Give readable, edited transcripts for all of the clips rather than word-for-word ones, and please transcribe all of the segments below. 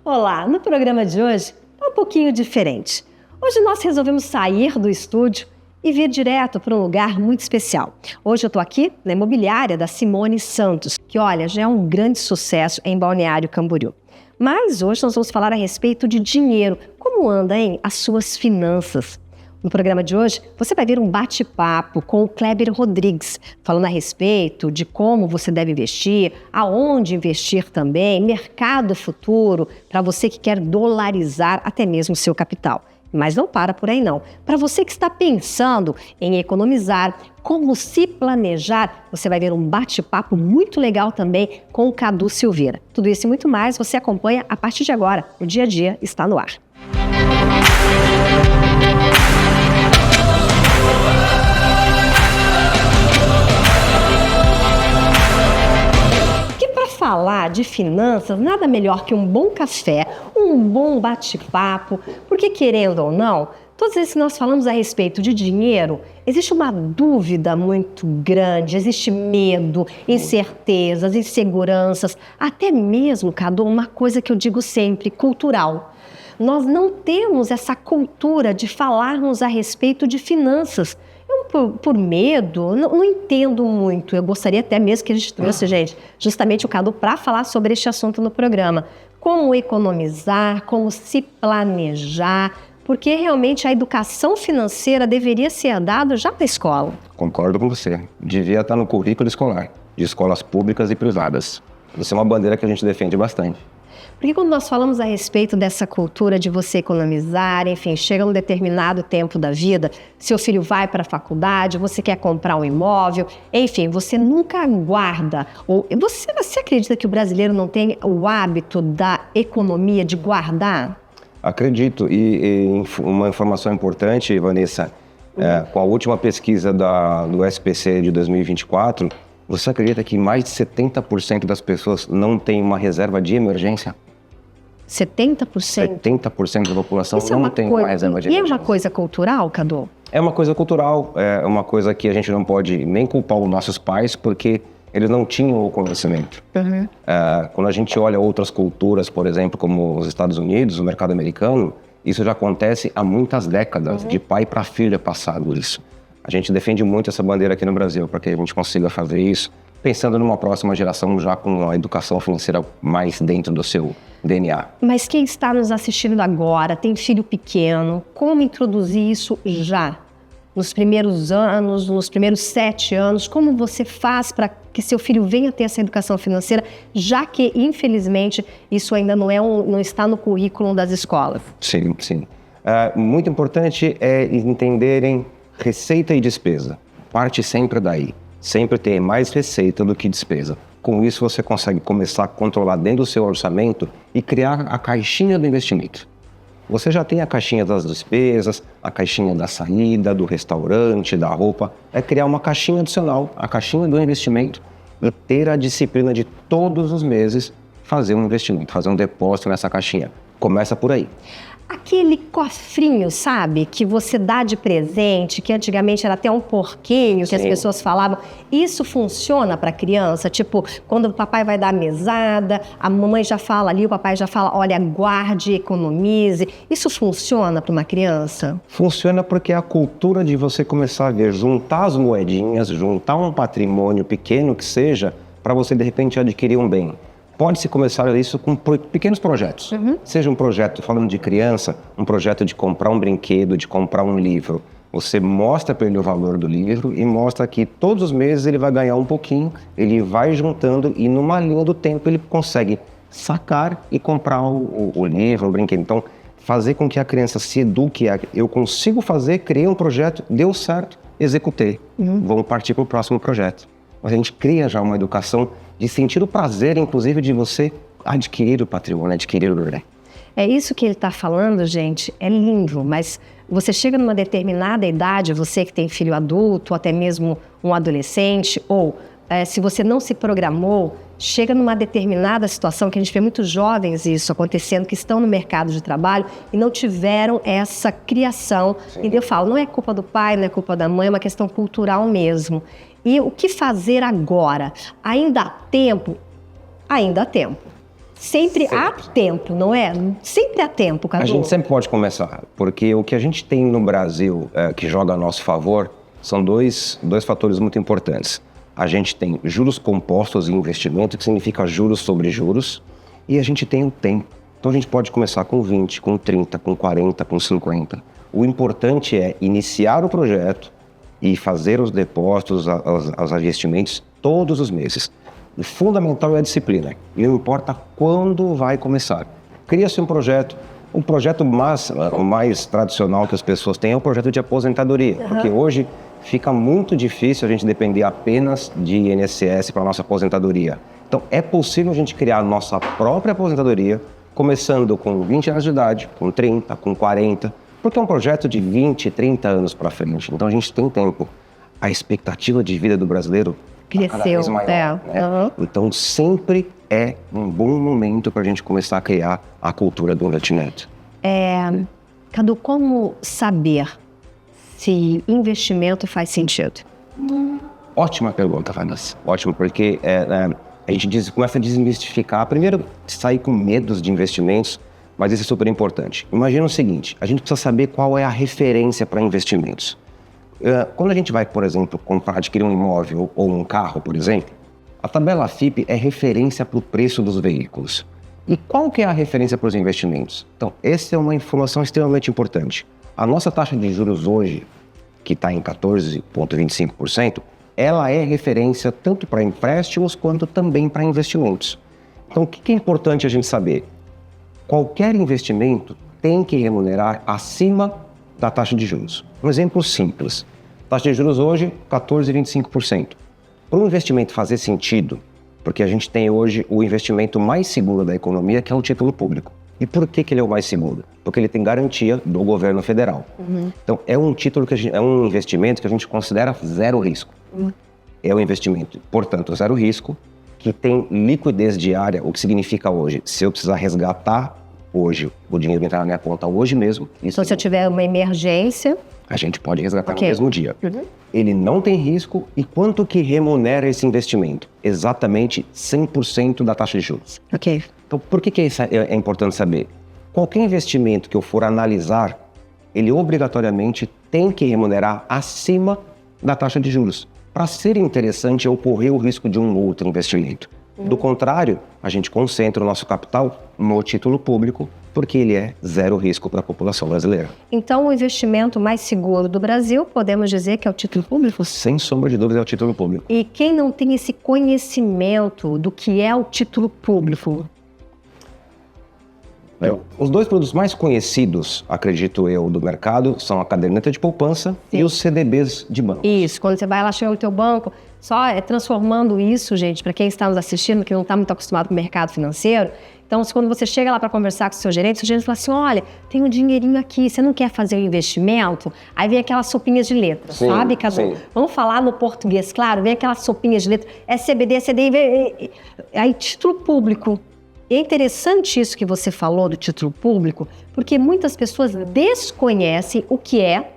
Olá, no programa de hoje é um pouquinho diferente. Hoje nós resolvemos sair do estúdio e vir direto para um lugar muito especial. Hoje eu estou aqui na imobiliária da Simone Santos, que olha, já é um grande sucesso em Balneário Camboriú. Mas hoje nós vamos falar a respeito de dinheiro. Como anda, hein, as suas finanças? No programa de hoje, você vai ver um bate-papo com o Kleber Rodrigues, falando a respeito de como você deve investir, aonde investir também, mercado futuro, para você que quer dolarizar até mesmo o seu capital. Mas não para por aí não. Para você que está pensando em economizar, como se planejar, você vai ver um bate-papo muito legal também com o Cadu Silveira. Tudo isso e muito mais você acompanha a partir de agora. O Dia a Dia está no ar. Falar de finanças, nada melhor que um bom café, um bom bate-papo, porque querendo ou não, todas as vezes que nós falamos a respeito de dinheiro, existe uma dúvida muito grande, existe medo, incertezas, inseguranças, até mesmo, Cadu, uma coisa que eu digo sempre, cultural. Nós não temos essa cultura de falarmos a respeito de finanças. Por medo, não entendo muito. Eu gostaria até mesmo que a gente trouxe, gente, justamente o Cadu para falar sobre este assunto no programa. Como economizar, como se planejar, porque realmente a educação financeira deveria ser dada já na escola. Concordo com você. Devia estar no currículo escolar, de escolas públicas e privadas. Isso é uma bandeira que a gente defende bastante. Porque quando nós falamos a respeito dessa cultura de você economizar, enfim, chega um determinado tempo da vida, seu filho vai para a faculdade, você quer comprar um imóvel, enfim, você nunca guarda. Ou você acredita que o brasileiro não tem o hábito da economia, de guardar? Acredito. E uma informação importante, Vanessa, com a última pesquisa do SPC de 2024, você acredita que mais de 70% das pessoas não tem uma reserva de emergência? 70%? 70% da população não tem uma reserva de emergência. E é uma coisa cultural, Cadu? É uma coisa cultural, é uma coisa que a gente não pode nem culpar os nossos pais, porque eles não tinham o conhecimento. Uhum. Quando a gente olha outras culturas, por exemplo, como os Estados Unidos, o mercado americano, isso já acontece há muitas décadas, de pai para filha passado isso. A gente defende muito essa bandeira aqui no Brasil, para que a gente consiga fazer isso, pensando numa próxima geração já com a educação financeira mais dentro do seu DNA. Mas quem está nos assistindo agora, tem filho pequeno, como introduzir isso já? Nos primeiros anos, nos primeiros 7 anos, como você faz para que seu filho venha ter essa educação financeira, já que, infelizmente, isso ainda não está no currículo das escolas? Sim, sim. Muito importante é entenderem receita e despesa. Parte sempre daí. Sempre ter mais receita do que despesa. Com isso, você consegue começar a controlar dentro do seu orçamento e criar a caixinha do investimento. Você já tem a caixinha das despesas, a caixinha da saída, do restaurante, da roupa. É criar uma caixinha adicional, a caixinha do investimento, e ter a disciplina de todos os meses fazer um investimento, fazer um depósito nessa caixinha. Começa por aí. Aquele cofrinho, sabe, que você dá de presente, que antigamente era até um porquinho, que as pessoas falavam, isso funciona para criança? Tipo, quando o papai vai dar a mesada, a mamãe já fala ali, o papai já fala, olha, guarde, economize. Isso funciona para uma criança? Funciona porque é a cultura de você começar a ver, juntar as moedinhas, juntar um patrimônio pequeno que seja, para você de repente adquirir um bem. Pode-se começar isso com pequenos projetos. Seja um projeto, falando de criança, um projeto de comprar um brinquedo, de comprar um livro. Você mostra para ele o valor do livro e mostra que todos os meses ele vai ganhar um pouquinho, ele vai juntando e numa linha do tempo ele consegue sacar e comprar o livro, o brinquedo. Então, fazer com que a criança se eduque, eu consigo fazer, criei um projeto, deu certo, executei. Vamos partir para o próximo projeto. A gente cria já uma educação de sentir o prazer, inclusive, de você adquirir o patrimônio, adquirir o bem. É isso que ele está falando, gente, é lindo, mas você chega numa determinada idade, você que tem filho adulto, ou até mesmo um adolescente, ou se você não se programou, chega numa determinada situação, que a gente vê muitos jovens isso acontecendo, que estão no mercado de trabalho e não tiveram essa criação. E eu falo, não é culpa do pai, não é culpa da mãe, é uma questão cultural mesmo. E o que fazer agora? Ainda há tempo? Ainda há tempo. Sempre há tempo, não é? Sempre há tempo, Cadu. A gente sempre pode começar, porque o que a gente tem no Brasil que joga a nosso favor são dois fatores muito importantes. A gente tem juros compostos em investimento, que significa juros sobre juros, e a gente tem o tempo. Então a gente pode começar com 20, com 30, com 40, com 50. O importante é iniciar o projeto e fazer os depósitos, os investimentos todos os meses. O fundamental é a disciplina, e não importa quando vai começar. Cria-se um projeto. O projeto o mais tradicional que as pessoas têm é o projeto de aposentadoria, porque hoje fica muito difícil a gente depender apenas de INSS para a nossa aposentadoria. Então, é possível a gente criar a nossa própria aposentadoria, começando com 20 anos de idade, com 30, com 40, porque é um projeto de 20, 30 anos para frente. Então, a gente tem tempo. A expectativa de vida do brasileiro cresceu, cada vez maior, né? Então, sempre é um bom momento para a gente começar a criar a cultura do investimento. Cadu, como saber se investimento faz sentido? Ótima pergunta, Vanessa. Ótimo, porque a gente começa a desmistificar. Primeiro, sair com medos de investimentos, mas isso é super importante. Imagina o seguinte, a gente precisa saber qual é a referência para investimentos. Quando a gente vai, por exemplo, adquirir um imóvel ou um carro, por exemplo, a tabela FIPE é referência para o preço dos veículos. E qual que é a referência para os investimentos? Então, essa é uma informação extremamente importante. A nossa taxa de juros hoje, que está em 14,25%, ela é referência tanto para empréstimos quanto também para investimentos. Então, o que é importante a gente saber? Qualquer investimento tem que remunerar acima da taxa de juros. Um exemplo simples. Taxa de juros hoje, 14,25%. Para um investimento fazer sentido, porque a gente tem hoje o investimento mais seguro da economia, que é o título público. E por que ele é o mais seguro? Porque ele tem garantia do governo federal. Então, é um título é um investimento que a gente considera zero risco. É um investimento, portanto, zero risco, que tem liquidez diária, o que significa hoje, se eu precisar resgatar hoje, o dinheiro entrar na minha conta hoje mesmo. Então, se eu tiver uma emergência... A gente pode resgatar no mesmo dia. Ele não tem risco. E quanto que remunera esse investimento? Exatamente 100% da taxa de juros. Então, por que isso é importante saber? Qualquer investimento que eu for analisar, ele obrigatoriamente tem que remunerar acima da taxa de juros. Para ser interessante, eu correr o risco de um outro investimento. Do contrário, a gente concentra o nosso capital no título público, porque ele é zero risco para a população brasileira. Então, o investimento mais seguro do Brasil, podemos dizer que é o título público? Sem sombra de dúvida, é o título público. E quem não tem esse conhecimento do que é o título público? Os dois produtos mais conhecidos, acredito eu, do mercado são a caderneta de poupança e os CDBs de banco. Isso, quando você vai lá, chega no teu banco, só transformando isso, gente, para quem está nos assistindo, que não está muito acostumado com o mercado financeiro. Então, quando você chega lá para conversar com o seu gerente fala assim, olha, tem um dinheirinho aqui, você não quer fazer um investimento? Aí vem aquelas sopinhas de letras, sabe, Cadu? Sim. Vamos falar no português, claro, vem aquelas sopinhas de letras, CBD, CDI, aí título público. É interessante isso que você falou do título público, porque muitas pessoas desconhecem o que é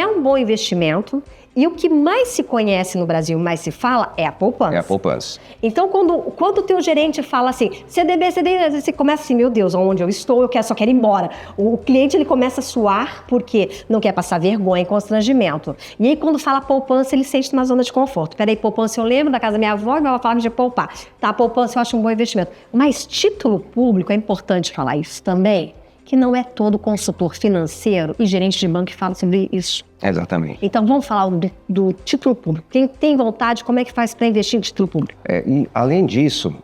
um bom investimento, e o que mais se conhece no Brasil, mais se fala, é a poupança. É a poupança. Então, quando o teu gerente fala assim, CDB, você começa assim, meu Deus, onde eu estou, só quero ir embora. O cliente, ele começa a suar porque não quer passar vergonha e constrangimento. E aí, quando fala poupança, ele sente uma zona de conforto. Peraí, poupança eu lembro da casa da minha avó, e minha avó falava de poupar. Tá, poupança eu acho um bom investimento. Mas título público, é importante falar isso também, que não é todo consultor financeiro e gerente de banco que fala sobre isso. Exatamente. Então, vamos falar do título público. Quem tem vontade, como é que faz para investir em título público? E, além disso,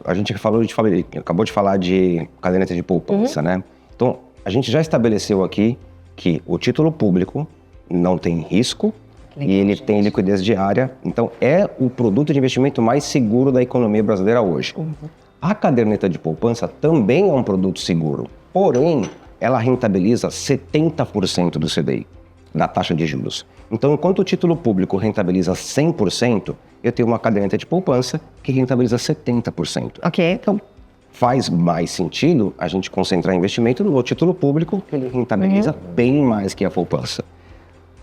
a gente acabou de falar de caderneta de poupança, né? Então, a gente já estabeleceu aqui que o título público não tem risco e ele tem liquidez diária. Então, é o produto de investimento mais seguro da economia brasileira hoje. A caderneta de poupança também é um produto seguro. Porém, ela rentabiliza 70% do CDI, da taxa de juros. Então, enquanto o título público rentabiliza 100%, eu tenho uma caderneta de poupança que rentabiliza 70%. Então, faz mais sentido a gente concentrar investimento no título público, que ele rentabiliza bem mais que a poupança.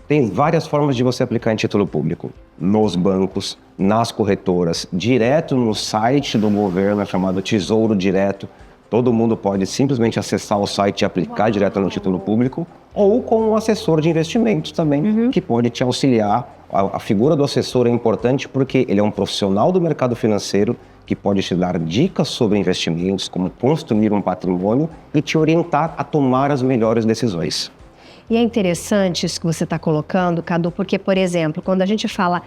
Tem várias formas de você aplicar em título público. Nos bancos, nas corretoras, direto no site do governo, chamado Tesouro Direto. Todo mundo pode simplesmente acessar o site e aplicar direto no título público, ou com um assessor de investimentos também, que pode te auxiliar. A figura do assessor é importante porque ele é um profissional do mercado financeiro que pode te dar dicas sobre investimentos, como construir um patrimônio e te orientar a tomar as melhores decisões. E é interessante isso que você está colocando, Cadu, porque, por exemplo, quando a gente fala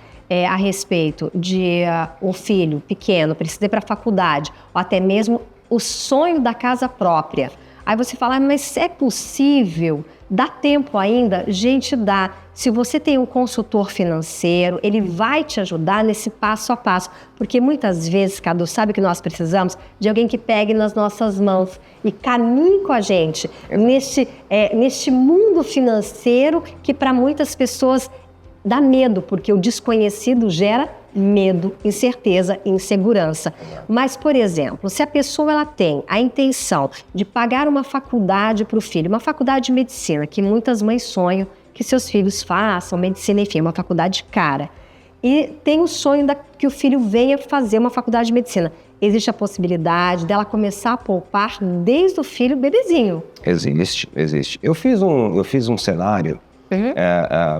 a respeito de o filho pequeno precisa ir para a faculdade, ou até mesmo o sonho da casa própria. Aí você fala, mas é possível? Dá tempo ainda? Gente, dá. Se você tem um consultor financeiro, ele vai te ajudar nesse passo a passo. Porque muitas vezes, Cadu, sabe que nós precisamos de alguém que pegue nas nossas mãos e caminhe com a gente neste mundo financeiro que para muitas pessoas dá medo, porque o desconhecido gera medo, incerteza e insegurança. Mas, por exemplo, se a pessoa ela tem a intenção de pagar uma faculdade para o filho, uma faculdade de medicina, que muitas mães sonham que seus filhos façam medicina, enfim, uma faculdade cara, e tem o sonho que o filho venha fazer uma faculdade de medicina, existe a possibilidade dela começar a poupar desde o filho bebezinho? Existe. Eu fiz um cenário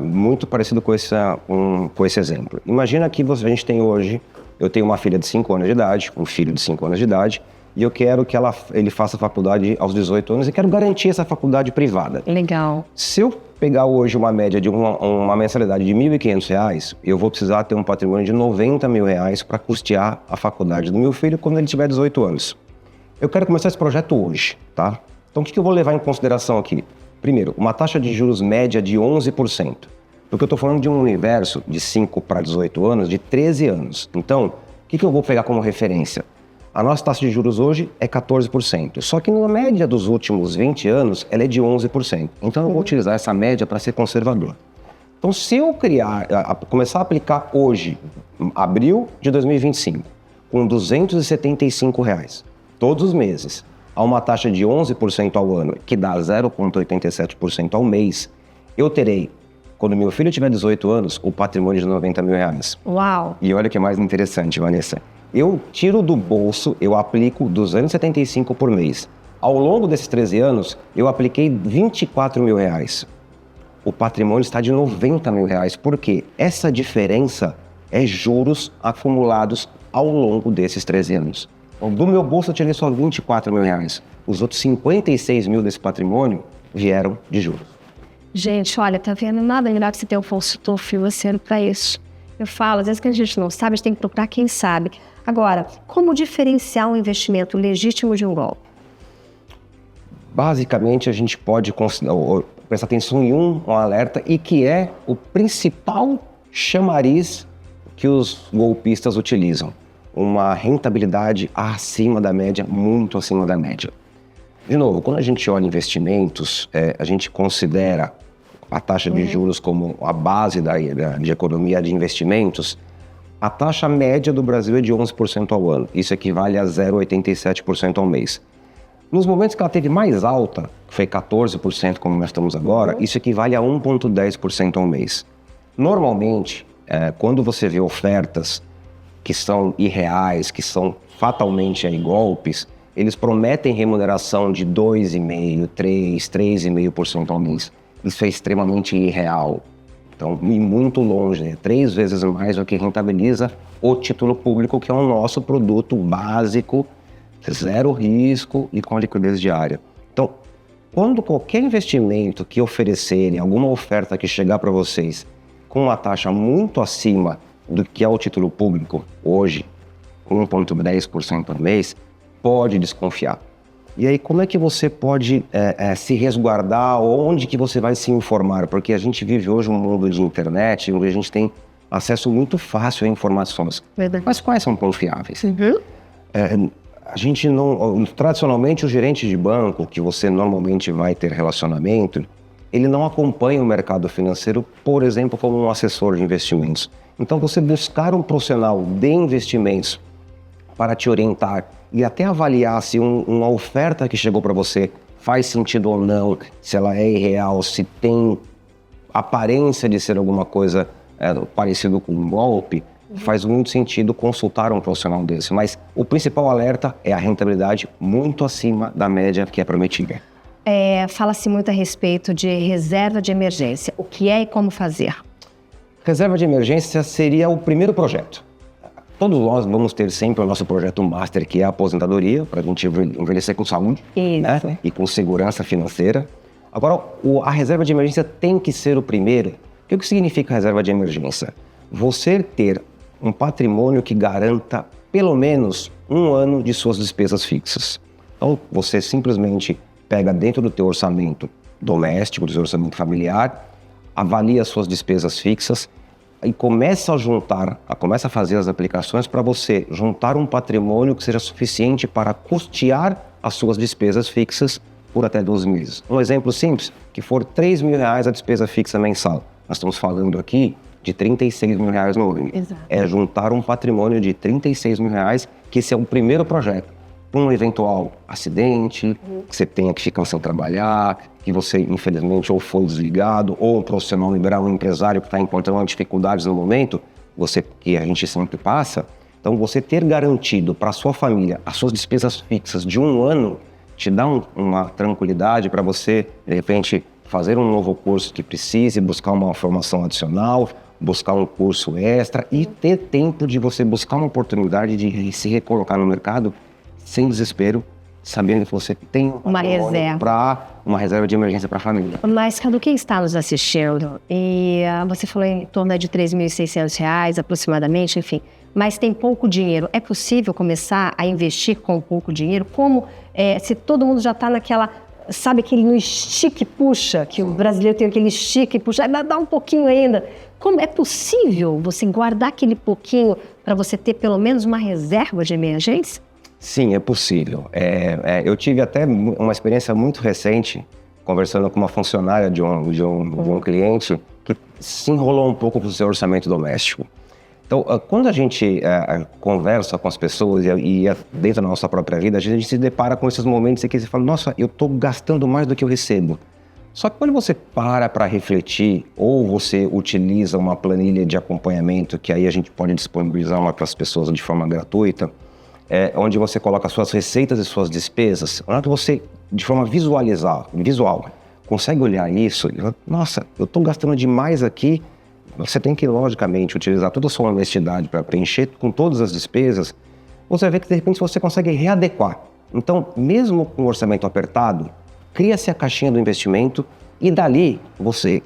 muito parecido com esse exemplo. Imagina que a gente tem hoje, eu tenho uma filha de 5 anos de idade, um filho de 5 anos de idade, e eu quero que ele faça a faculdade aos 18 anos e quero garantir essa faculdade privada. Legal. Se eu pegar hoje uma média de uma mensalidade de R$ 1.500, eu vou precisar ter um patrimônio de R$90 mil para custear a faculdade do meu filho quando ele tiver 18 anos. Eu quero começar esse projeto hoje, tá? Então o que eu vou levar em consideração aqui? Primeiro, uma taxa de juros média de 11%. Porque eu estou falando de um universo de 5 para 18 anos, de 13 anos. Então, o que eu vou pegar como referência? A nossa taxa de juros hoje é 14%. Só que na média dos últimos 20 anos, ela é de 11%. Então, eu vou utilizar essa média para ser conservador. Então, se eu começar a aplicar hoje, abril de 2025, com R$ 275, todos os meses, a uma taxa de 11% ao ano, que dá 0,87% ao mês, eu terei, quando meu filho tiver 18 anos, o patrimônio de R$90 mil. Uau! E olha o que é mais interessante, Vanessa. Eu tiro do bolso, eu aplico 275 por mês. Ao longo desses 13 anos, eu apliquei R$24 mil. O patrimônio está de R$90 mil. Por quê? Essa diferença é juros acumulados ao longo desses 13 anos. Do meu bolso eu tirei só R$24 mil. Os outros 56 mil desse patrimônio vieram de juros. Gente, olha, tá vendo? Nada melhor que você ter um consultor financeiro para isso. Eu falo, às vezes que a gente não sabe, a gente tem que procurar quem sabe. Agora, como diferenciar um investimento legítimo de um golpe? Basicamente, a gente pode prestar atenção em um alerta e que é o principal chamariz que os golpistas utilizam. Uma rentabilidade acima da média, muito acima da média. De novo, quando a gente olha investimentos, a gente considera a taxa de juros como a base de economia de investimentos. A taxa média do Brasil é de 11% ao ano. Isso equivale a 0,87% ao mês. Nos momentos que ela teve mais alta, que foi 14%, como nós estamos agora, isso equivale a 1,10% ao mês. Normalmente, quando você vê ofertas que são irreais, que são fatalmente golpes, eles prometem remuneração de 2,5%, 3%, 3,5% ao mês. Isso é extremamente irreal. Então, e muito longe, 3 vezes mais do que rentabiliza o título público, que é o nosso produto básico, zero risco e com liquidez diária. Então, quando qualquer investimento que oferecerem, alguma oferta que chegar para vocês com uma taxa muito acima do que é o título público hoje, 1,10% ao mês, pode desconfiar. E aí, como é que você pode se resguardar? Onde que você vai se informar? Porque a gente vive hoje um mundo de internet, onde a gente tem acesso muito fácil a informações. Verdade. Mas quais são confiáveis? Uhum. A gente não... Tradicionalmente, o gerente de banco, que você normalmente vai ter relacionamento, ele não acompanha o mercado financeiro, por exemplo, como um assessor de investimentos. Então, você buscar um profissional de investimentos para te orientar e até avaliar se uma oferta que chegou para você faz sentido ou não, se ela é irreal, se tem aparência de ser alguma coisa parecido com um golpe, faz muito sentido consultar um profissional desse. Mas o principal alerta é a rentabilidade muito acima da média que é prometida. Fala-se muito a respeito de reserva de emergência. O que é e como fazer? Reserva de emergência seria o primeiro projeto. Todos nós vamos ter sempre o nosso projeto master, que é a aposentadoria, para a gente envelhecer com saúde, né? E com segurança financeira. Agora, a reserva de emergência tem que ser o primeiro. O que significa reserva de emergência? Você ter um patrimônio que garanta pelo menos 1 ano de suas despesas fixas. Então, você simplesmente pega dentro do teu orçamento doméstico, do seu orçamento familiar, avalia as suas despesas fixas e começa a fazer as aplicações para você juntar um patrimônio que seja suficiente para custear as suas despesas fixas por até 12 meses. Um exemplo simples, que for R$3.000 a despesa fixa mensal. Nós estamos falando aqui de R$36.000 no ano. Exato. É juntar um patrimônio de R$36.000, que esse é o primeiro projeto. Um eventual acidente, que você tenha que ficar sem trabalhar, que você, infelizmente, ou foi desligado, ou um profissional liberal, um empresário que está encontrando dificuldades no momento, que a gente sempre passa. Então, você ter garantido para a sua família as suas despesas fixas de 1 ano, te dá uma tranquilidade para você, de repente, fazer um novo curso que precise, buscar uma formação adicional, buscar um curso extra e ter tempo de você buscar uma oportunidade de se recolocar no mercado sem desespero, sabendo que você tem uma reserva de emergência para a família. Mas, Cadu, quem está nos assistindo, e você falou em torno de R$3.600 aproximadamente, enfim, mas tem pouco dinheiro, é possível começar a investir com pouco dinheiro? Como se todo mundo já está naquela, sabe, aquele no estica e puxa, que o brasileiro tem aquele estica e puxa, dá um pouquinho ainda. Como é possível você guardar aquele pouquinho para você ter pelo menos uma reserva de emergência? Sim, é possível. Eu tive até uma experiência muito recente, conversando com uma funcionária de um cliente, que se enrolou um pouco com o seu orçamento doméstico. Então, quando a gente conversa com as pessoas e dentro da nossa própria vida, a gente se depara com esses momentos em que você fala, nossa, eu estou gastando mais do que eu recebo. Só que quando você para refletir, ou você utiliza uma planilha de acompanhamento, que aí a gente pode disponibilizar uma para as pessoas de forma gratuita, onde você coloca suas receitas e suas despesas, na hora que você, de forma visual, consegue olhar isso, e, nossa, eu estou gastando demais aqui, você tem que, logicamente, utilizar toda a sua honestidade para preencher com todas as despesas, você vai ver que, de repente, você consegue readequar. Então, mesmo com o orçamento apertado, cria-se a caixinha do investimento e dali, você,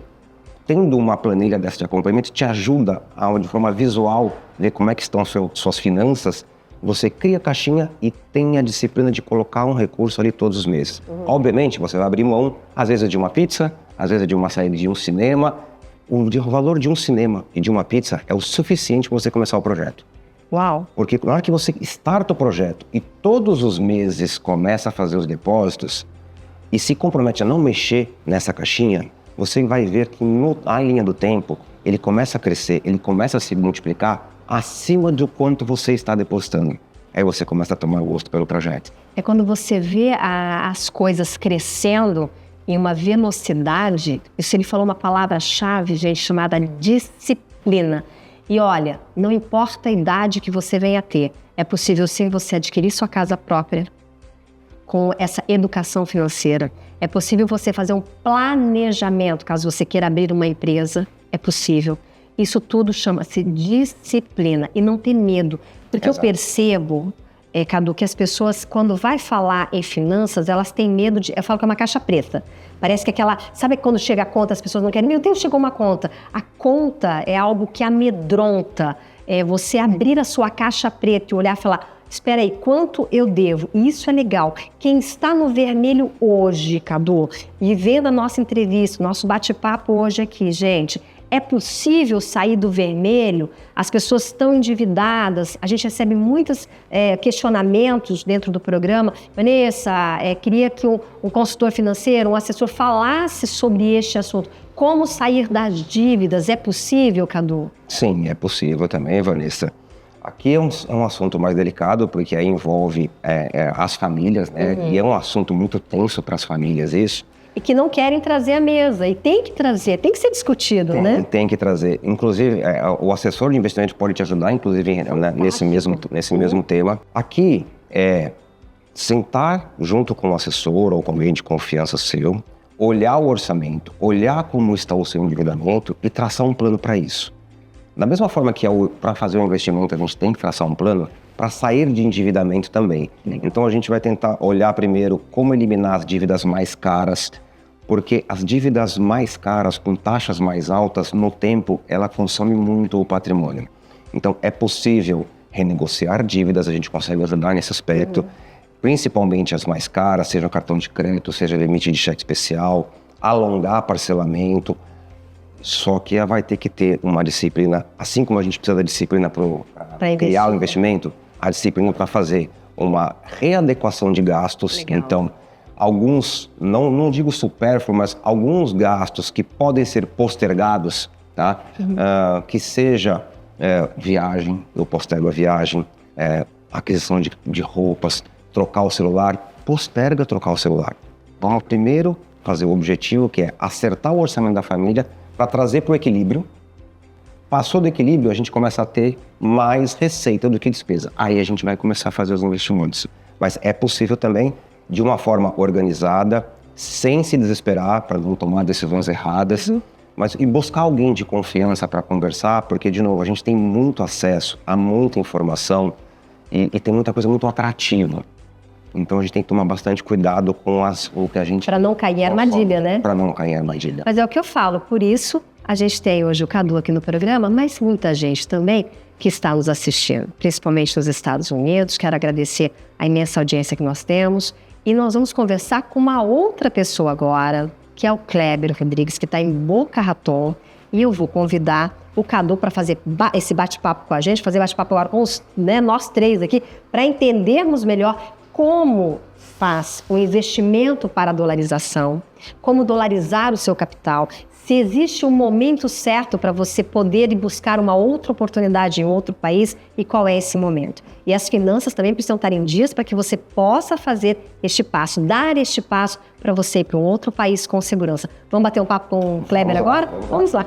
tendo uma planilha dessa de acompanhamento, te ajuda a, de forma visual, ver como é que estão suas finanças. Você cria a caixinha e tem a disciplina de colocar um recurso ali todos os meses. Obviamente, você vai abrir mão, às vezes de uma pizza, às vezes de uma saída de um cinema. O valor de um cinema e de uma pizza é o suficiente para você começar o projeto. Uau! Porque na hora que você starta o projeto e todos os meses começa a fazer os depósitos e se compromete a não mexer nessa caixinha, você vai ver que na linha do tempo ele começa a crescer, ele começa a se multiplicar acima do quanto você está depositando. Aí você começa a tomar gosto pelo projeto. É quando você vê as coisas crescendo em uma velocidade, isso ele falou uma palavra-chave, gente, chamada disciplina. E olha, não importa a idade que você venha a ter, é possível sim você adquirir sua casa própria com essa educação financeira. É possível você fazer um planejamento, caso você queira abrir uma empresa, é possível. Isso tudo chama-se disciplina e não ter medo. Porque eu percebo, Cadu, que as pessoas, quando vai falar em finanças, elas têm medo de... Eu falo que é uma caixa preta. Parece que aquela... Sabe quando chega a conta, as pessoas não querem... Meu Deus, chegou uma conta. A conta é algo que amedronta. É você abrir a sua caixa preta e olhar e falar... Espera aí, quanto eu devo? E isso é legal. Quem está no vermelho hoje, Cadu, e vendo a nossa entrevista, nosso bate-papo hoje aqui, gente... É possível sair do vermelho? As pessoas estão endividadas. A gente recebe muitos questionamentos dentro do programa. Vanessa, queria que um consultor financeiro, um assessor falasse sobre este assunto. Como sair das dívidas? É possível, Cadu? Sim, é possível também, Vanessa. Aqui é um assunto mais delicado, porque aí envolve as famílias, né? E é um assunto muito tenso para as famílias, isso. e que não querem trazer à mesa. E tem que trazer, tem que ser discutido, né? Tem que trazer. Inclusive, o assessor de investimento pode te ajudar, inclusive, né, nesse mesmo tema. Aqui é sentar junto com o assessor ou com alguém de confiança seu, olhar o orçamento, olhar como está o seu endividamento e traçar um plano para isso. Da mesma forma que para fazer um investimento a gente tem que traçar um plano, para sair de endividamento também. Então a gente vai tentar olhar primeiro como eliminar as dívidas mais caras, porque as dívidas mais caras, com taxas mais altas, no tempo, ela consome muito o patrimônio. Então é possível renegociar dívidas, a gente consegue ajudar nesse aspecto, principalmente as mais caras, seja cartão de crédito, seja limite de cheque especial, alongar parcelamento. Só que ela vai ter que ter uma disciplina, assim como a gente precisa da disciplina para criar o investimento, a disciplina para fazer uma readequação de gastos. Legal. Então, alguns, não digo supérfluos, mas alguns gastos que podem ser postergados, tá? Que seja viagem, eu postergo a viagem, aquisição de roupas, trocar o celular, posterga trocar o celular. Vamos primeiro fazer o objetivo, que é acertar o orçamento da família para trazer para o equilíbrio. Passou do equilíbrio, a gente começa a ter mais receita do que despesa. Aí a gente vai começar a fazer os investimentos. Mas é possível também, de uma forma organizada, sem se desesperar, para não tomar decisões erradas, mas e buscar alguém de confiança para conversar, porque, de novo, a gente tem muito acesso a muita informação e tem muita coisa muito atrativa. Então a gente tem que tomar bastante cuidado com o que a gente... Para não cair em armadilha, né? Para não cair em armadilha. Mas é o que eu falo, por isso a gente tem hoje o Cadu aqui no programa, mas muita gente também que está nos assistindo, principalmente nos Estados Unidos. Quero agradecer a imensa audiência que nós temos. E nós vamos conversar com uma outra pessoa agora, que é o Kleber Rodrigues, que está em Boca Raton. E eu vou convidar o Cadu para fazer esse bate-papo com a gente, fazer bate-papo agora com nós três aqui, para entendermos melhor como faz o investimento para a dolarização, como dolarizar o seu capital, se existe um momento certo para você poder ir buscar uma outra oportunidade em outro país e qual é esse momento. E as finanças também precisam estar em dias para que você possa fazer este passo, dar este passo para você ir para um outro país com segurança. Vamos bater um papo com o Kleber agora? Vamos lá.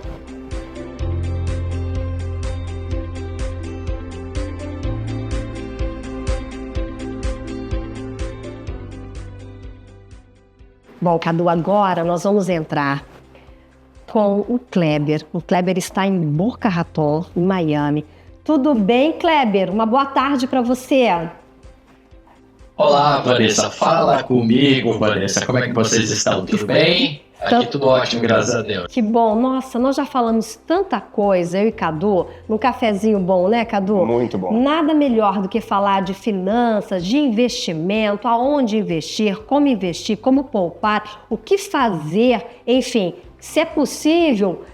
Bom, Cadu, agora nós vamos entrar com o Kleber. O Kleber está em Boca Raton, em Miami. Tudo bem, Kleber? Uma boa tarde para você. Olá, Vanessa. Fala comigo, Vanessa. Como é que vocês estão? Tudo bem? Aqui tudo ótimo, graças a Deus. Que bom. Nossa, nós já falamos tanta coisa, eu e Cadu, num cafezinho bom, né, Cadu? Muito bom. Nada melhor do que falar de finanças, de investimento, aonde investir, como poupar, o que fazer, enfim. Se é possível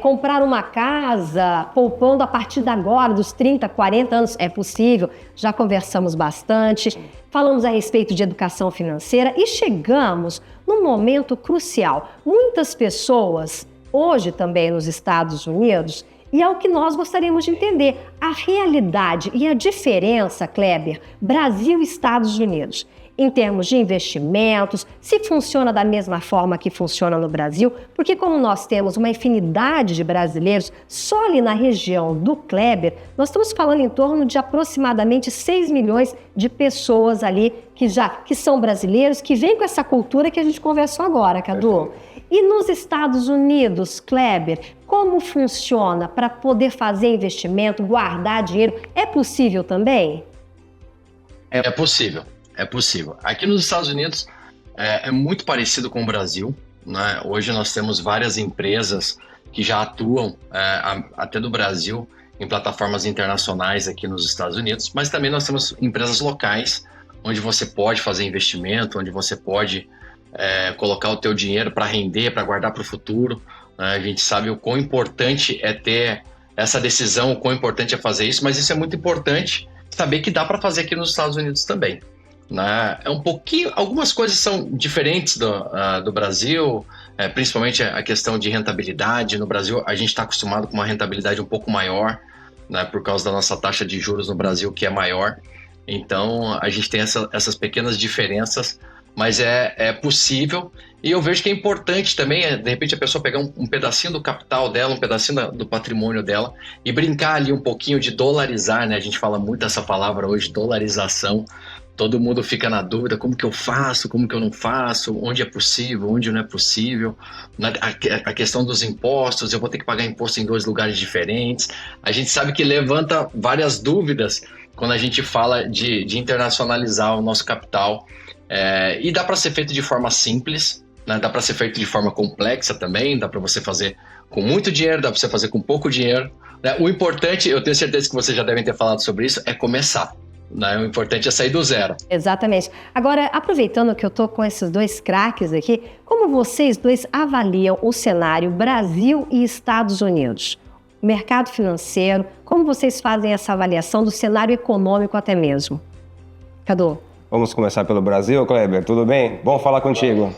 comprar uma casa poupando a partir de agora, dos 30, 40 anos, é possível. Já conversamos bastante, falamos a respeito de educação financeira e chegamos num momento crucial. Muitas pessoas, hoje também nos Estados Unidos, e é o que nós gostaríamos de entender, a realidade e a diferença, Kleber, Brasil e Estados Unidos. Em termos de investimentos, se funciona da mesma forma que funciona no Brasil, porque como nós temos uma infinidade de brasileiros só ali na região do Kleber, nós estamos falando em torno de aproximadamente 6 milhões de pessoas ali que são brasileiros, que vêm com essa cultura que a gente conversou agora, Cadu. E nos Estados Unidos, Kleber, como funciona para poder fazer investimento, guardar dinheiro? É possível também? É possível. É possível. Aqui nos Estados Unidos é muito parecido com o Brasil, né? Hoje nós temos várias empresas que já atuam até do Brasil em plataformas internacionais aqui nos Estados Unidos, mas também nós temos empresas locais onde você pode fazer investimento, onde você pode colocar o teu dinheiro para render, para guardar para o futuro. Né? A gente sabe o quão importante é ter essa decisão, o quão importante é fazer isso, mas isso é muito importante saber que dá para fazer aqui nos Estados Unidos também. Né? É um pouquinho, algumas coisas são diferentes do Brasil, principalmente a questão de rentabilidade. No Brasil a gente está acostumado com uma rentabilidade um pouco maior, né, por causa da nossa taxa de juros no Brasil, que é maior. Então a gente tem essas pequenas diferenças, mas é possível. E eu vejo que é importante também, de repente, a pessoa pegar um pedacinho do capital dela, um pedacinho do patrimônio dela e brincar ali um pouquinho de dolarizar, né? A gente fala muito essa palavra hoje, dolarização. Todo mundo fica na dúvida, como que eu faço, como que eu não faço, onde é possível, onde não é possível. A questão dos impostos, eu vou ter que pagar imposto em 2 lugares diferentes. A gente sabe que levanta várias dúvidas quando a gente fala de internacionalizar o nosso capital. E dá para ser feito de forma simples, né? Dá para ser feito de forma complexa também, dá para você fazer com muito dinheiro, dá para você fazer com pouco dinheiro, né? O importante, eu tenho certeza que vocês já devem ter falado sobre isso, é começar. Né? O importante é sair do zero. Exatamente. Agora, aproveitando que eu estou com esses 2 craques aqui, como vocês 2 avaliam o cenário Brasil e Estados Unidos? Mercado financeiro, como vocês fazem essa avaliação do cenário econômico até mesmo? Cadu? Vamos começar pelo Brasil, Kleber, tudo bem? Bom falar contigo.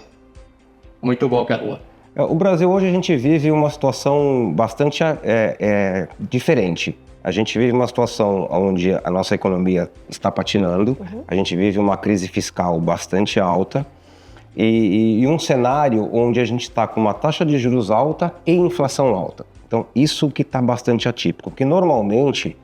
Muito bom, Cadu. O Brasil hoje a gente vive uma situação bastante diferente. A gente vive uma situação onde a nossa economia está patinando, a gente vive uma crise fiscal bastante alta e um cenário onde a gente está com uma taxa de juros alta e inflação alta. Então, isso que está bastante atípico, porque normalmente,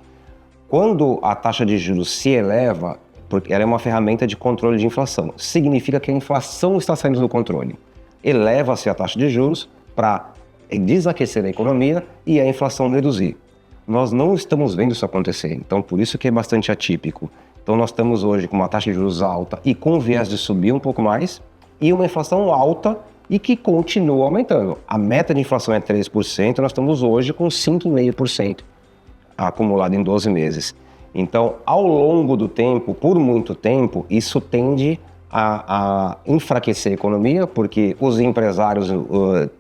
quando a taxa de juros se eleva, porque ela é uma ferramenta de controle de inflação, significa que a inflação está saindo do controle. Eleva-se a taxa de juros para desaquecer a economia e a inflação reduzir. Nós não estamos vendo isso acontecer, então por isso que é bastante atípico. Então nós estamos hoje com uma taxa de juros alta e com viés de subir um pouco mais, e uma inflação alta e que continua aumentando. A meta de inflação é 3%, nós estamos hoje com 5,5% acumulado em 12 meses. Então, ao longo do tempo, por muito tempo, isso tende a enfraquecer a economia, porque os empresários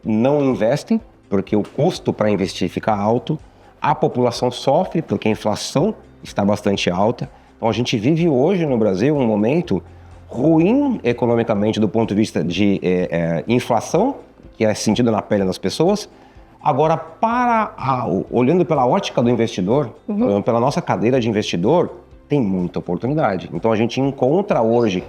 não investem, porque o custo para investir fica alto, a população sofre, porque a inflação está bastante alta. Então, a gente vive hoje no Brasil um momento ruim economicamente do ponto de vista de inflação, que é sentido na pele das pessoas. Agora, olhando pela ótica do investidor, pela nossa cadeira de investidor, tem muita oportunidade. Então, a gente encontra hoje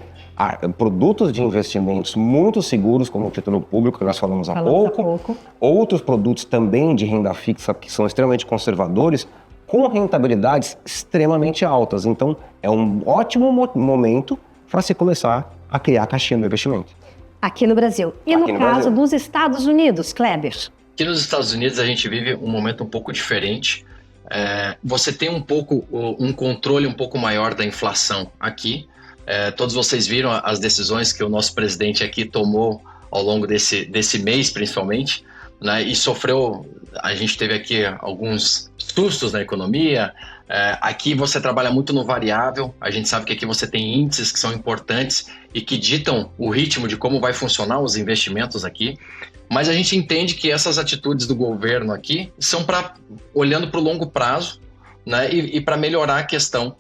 produtos de investimentos muito seguros, como o título público que nós falamos há pouco, outros produtos também de renda fixa que são extremamente conservadores, com rentabilidades extremamente altas. Então, é um ótimo momento para se começar a criar a caixinha do investimento. Aqui no Brasil. E no caso dos Estados Unidos, Kleber? Aqui nos Estados Unidos a gente vive um momento um pouco diferente. Você tem um controle um pouco maior da inflação aqui. Todos vocês viram as decisões que o nosso presidente aqui tomou ao longo desse mês, principalmente, né? E a gente teve aqui alguns sustos na economia. Aqui você trabalha muito no variável, a gente sabe que aqui você tem índices que são importantes e que ditam o ritmo de como vai funcionar os investimentos aqui, mas a gente entende que essas atitudes do governo aqui são olhando para o longo prazo, né? E para melhorar a questão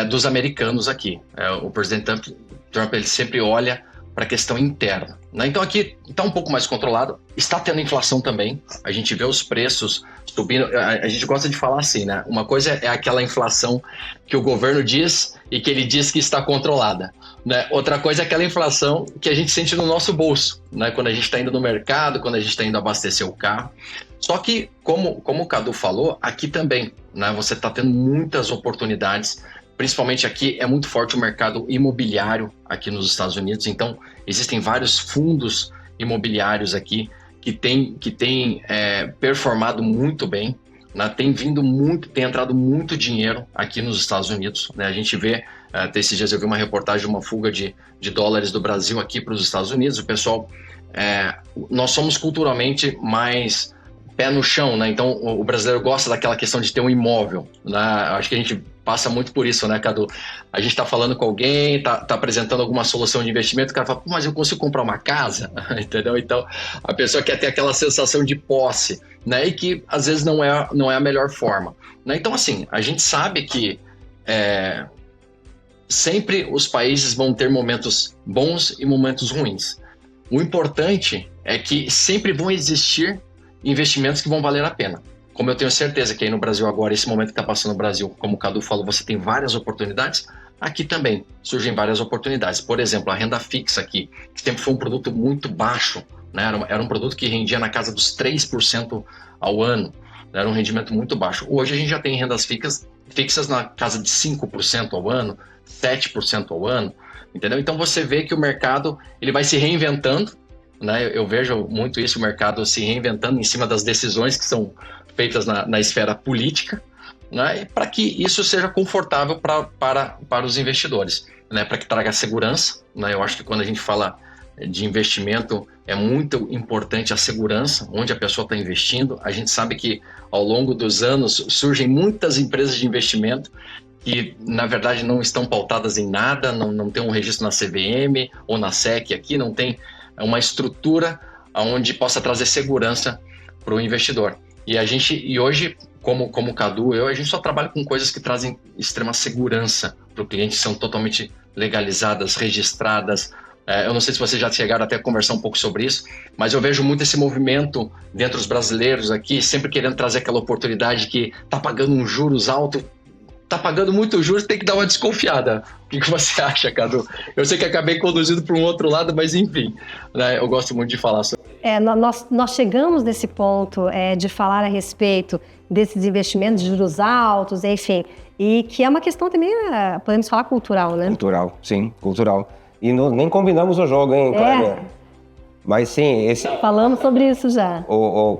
dos americanos aqui. O presidente Trump ele sempre olha para a questão interna, né? Então aqui está um pouco mais controlado, está tendo inflação também, a gente vê os preços subindo, a gente gosta de falar assim, né? Uma coisa é aquela inflação que o governo diz e que ele diz que está controlada, né? Outra coisa é aquela inflação que a gente sente no nosso bolso, né? Quando a gente está indo no mercado, quando a gente está indo abastecer o carro. Só que, como o Cadu falou, aqui também, né? Você está tendo muitas oportunidades. Principalmente aqui é muito forte o mercado imobiliário aqui nos Estados Unidos, então existem vários fundos imobiliários aqui que têm performado muito bem, né? Tem entrado muito dinheiro aqui nos Estados Unidos, né? A gente vê, até esses dias eu vi uma reportagem de uma fuga de dólares do Brasil aqui para os Estados Unidos. O pessoal, nós somos culturalmente mais pé no chão, né? Então o brasileiro gosta daquela questão de ter um imóvel, né? Acho que a gente passa muito por isso, né, Cadu? A gente tá falando com alguém, tá apresentando alguma solução de investimento, o cara fala, mas eu consigo comprar uma casa? Entendeu? Então a pessoa quer ter aquela sensação de posse, né? E que às vezes não é a melhor forma, né? Então assim, a gente sabe que sempre os países vão ter momentos bons e momentos ruins. O importante é que sempre vão existir investimentos que vão valer a pena. como eu tenho certeza que aí no Brasil agora, esse momento que está passando no Brasil, como o Cadu falou, você tem várias oportunidades, aqui também surgem várias oportunidades. Por exemplo, a renda fixa aqui, que sempre foi um produto muito baixo, né? Era um produto que rendia na casa dos 3% ao ano, né? Era um rendimento muito baixo. Hoje a gente já tem rendas fixas na casa de 5% ao ano, 7% ao ano, entendeu? Então você vê que o mercado ele vai se reinventando, né? Eu vejo muito isso, o mercado se reinventando em cima das decisões que são feitas na esfera política, né? Para que isso seja confortável para os investidores, né? Para que traga segurança, né? Eu acho que quando a gente fala de investimento é muito importante a segurança, onde a pessoa está investindo. A gente sabe que ao longo dos anos surgem muitas empresas de investimento que na verdade não estão pautadas em nada, não tem um registro na CVM ou na SEC aqui, não tem uma estrutura onde possa trazer segurança para o investidor. E hoje, como o Cadu, a gente só trabalha com coisas que trazem extrema segurança para o cliente, são totalmente legalizadas, registradas. Eu não sei se vocês já chegaram até a conversar um pouco sobre isso, mas eu vejo muito esse movimento dentro dos brasileiros aqui, sempre querendo trazer aquela oportunidade que está pagando um juros alto, está pagando muito juros, tem que dar uma desconfiada. O que você acha, Cadu? Eu sei que acabei conduzindo para um outro lado, mas enfim, né, eu gosto muito de falar sobre. Nós chegamos nesse ponto de falar a respeito desses investimentos de juros altos, enfim, e que é uma questão também, podemos falar cultural, né? Cultural, sim, cultural. E nem combinamos o jogo, hein, Kleber? Mas sim, falamos sobre isso já.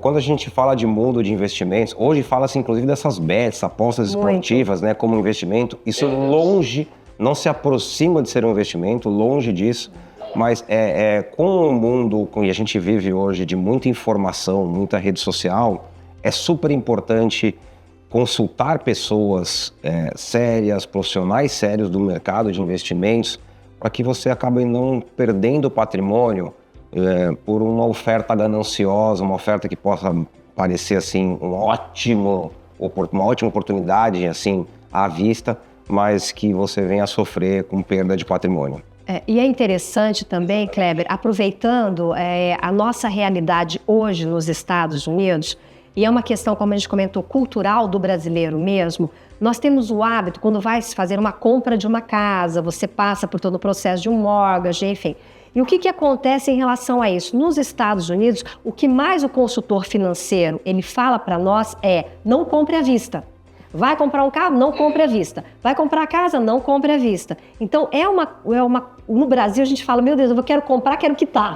Quando a gente fala de mundo de investimentos, hoje fala-se inclusive dessas bets, apostas esportivas, né, como investimento. Isso longe, não se aproxima de ser um investimento, longe disso. Mas com o mundo que a gente vive hoje de muita informação, muita rede social, é super importante consultar pessoas sérias, profissionais sérios do mercado de investimentos, para que você acabe não perdendo patrimônio por uma oferta gananciosa, uma oferta que possa parecer assim uma ótima oportunidade assim à vista, mas que você venha a sofrer com perda de patrimônio. E é interessante também, Kleber, aproveitando a nossa realidade hoje nos Estados Unidos, e é uma questão, como a gente comentou, cultural do brasileiro mesmo. Nós temos o hábito, quando vai se fazer uma compra de uma casa, você passa por todo o processo de um mortgage, enfim. E o que acontece em relação a isso? Nos Estados Unidos, o que mais o consultor financeiro ele fala para nós é: não compre à vista. Vai comprar um carro? Não compre à vista. Vai comprar a casa? Não compre à vista. Então, no Brasil a gente fala: meu Deus, eu quero comprar, quero quitar.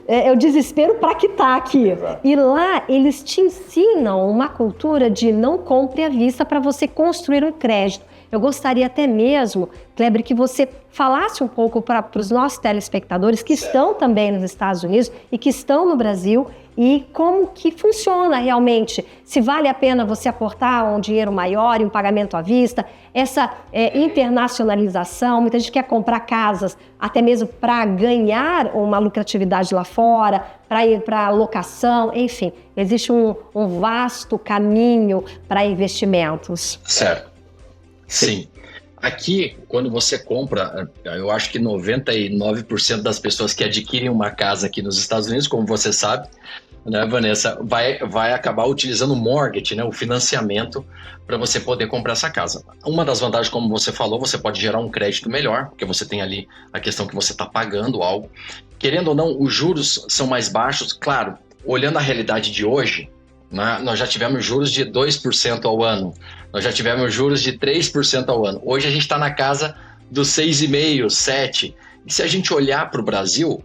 É o desespero para quitar aqui. Exato. E lá eles te ensinam uma cultura de não compre à vista para você construir um crédito. Eu gostaria até mesmo, Kleber, que você falasse um pouco para os nossos telespectadores que estão também nos Estados Unidos e que estão no Brasil, e como que funciona realmente, se vale a pena você aportar um dinheiro maior e um pagamento à vista, essa internacionalização. Muita gente quer comprar casas até mesmo para ganhar uma lucratividade lá fora, para ir para locação, enfim, existe um vasto caminho para investimentos. Certo. Sim. Aqui, quando você compra, eu acho que 99% das pessoas que adquirem uma casa aqui nos Estados Unidos, como você sabe, né, Vanessa, vai acabar utilizando o mortgage, né, o financiamento, para você poder comprar essa casa. Uma das vantagens, como você falou, você pode gerar um crédito melhor, porque você tem ali a questão que você está pagando algo. Querendo ou não, os juros são mais baixos. Claro, olhando a realidade de hoje, né, nós já tivemos juros de 2% ao ano, nós já tivemos juros de 3% ao ano. Hoje a gente está na casa dos 6,5%, 7%. E se a gente olhar para o Brasil,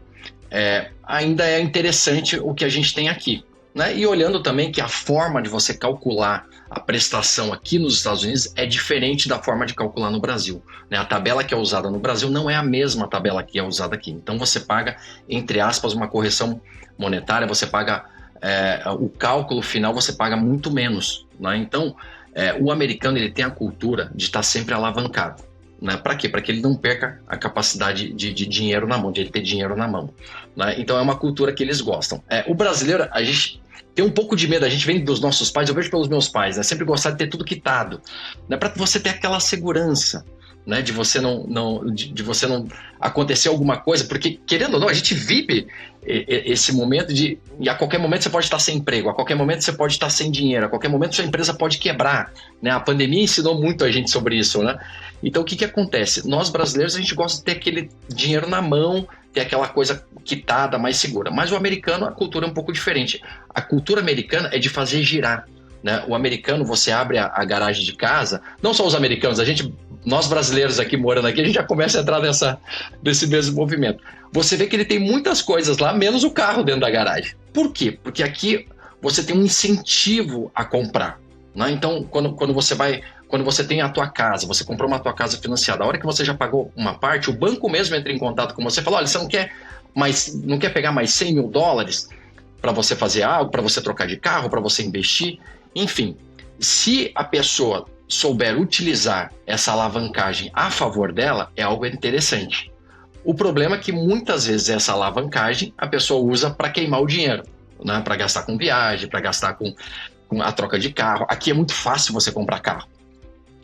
ainda é interessante o que a gente tem aqui, né? E olhando também que a forma de você calcular a prestação aqui nos Estados Unidos é diferente da forma de calcular no Brasil, né? A tabela que é usada no Brasil não é a mesma tabela que é usada aqui. Então você paga, entre aspas, uma correção monetária, você paga o cálculo final, você paga muito menos, né? Então o americano ele tem a cultura de estar sempre alavancado, né? Para quê? Para que ele não perca a capacidade de dinheiro na mão, de ele ter dinheiro na mão, né? Então é uma cultura que eles gostam. O brasileiro, a gente tem um pouco de medo, a gente vem dos nossos pais, eu vejo pelos meus pais, né? Sempre gostar de ter tudo quitado, né? Para você ter aquela segurança, né? De você não acontecer alguma coisa, porque querendo ou não, a gente vive esse momento de E a qualquer momento você pode estar sem emprego, a qualquer momento você pode estar sem dinheiro, a qualquer momento sua empresa pode quebrar, né? A pandemia ensinou muito a gente sobre isso, né? Então, o que acontece? Nós brasileiros, a gente gosta de ter aquele dinheiro na mão, ter aquela coisa quitada, mais segura. Mas o americano, a cultura é um pouco diferente. A cultura americana é de fazer girar, né? O americano, você abre a garagem de casa, não só os americanos, nós brasileiros aqui morando aqui, a gente já começa a entrar nesse mesmo movimento. Você vê que ele tem muitas coisas lá, menos o carro dentro da garagem. Por quê? Porque aqui você tem um incentivo a comprar, né? Então, quando você tem a tua casa, você comprou uma tua casa financiada, a hora que você já pagou uma parte, o banco mesmo entra em contato com você e fala, olha, você não quer pegar mais $100 mil para você fazer algo, para você trocar de carro, para você investir? Enfim, se a pessoa souber utilizar essa alavancagem a favor dela, é algo interessante. O problema é que muitas vezes essa alavancagem a pessoa usa para queimar o dinheiro, né? Para gastar com viagem, para gastar com a troca de carro. Aqui é muito fácil você comprar carro,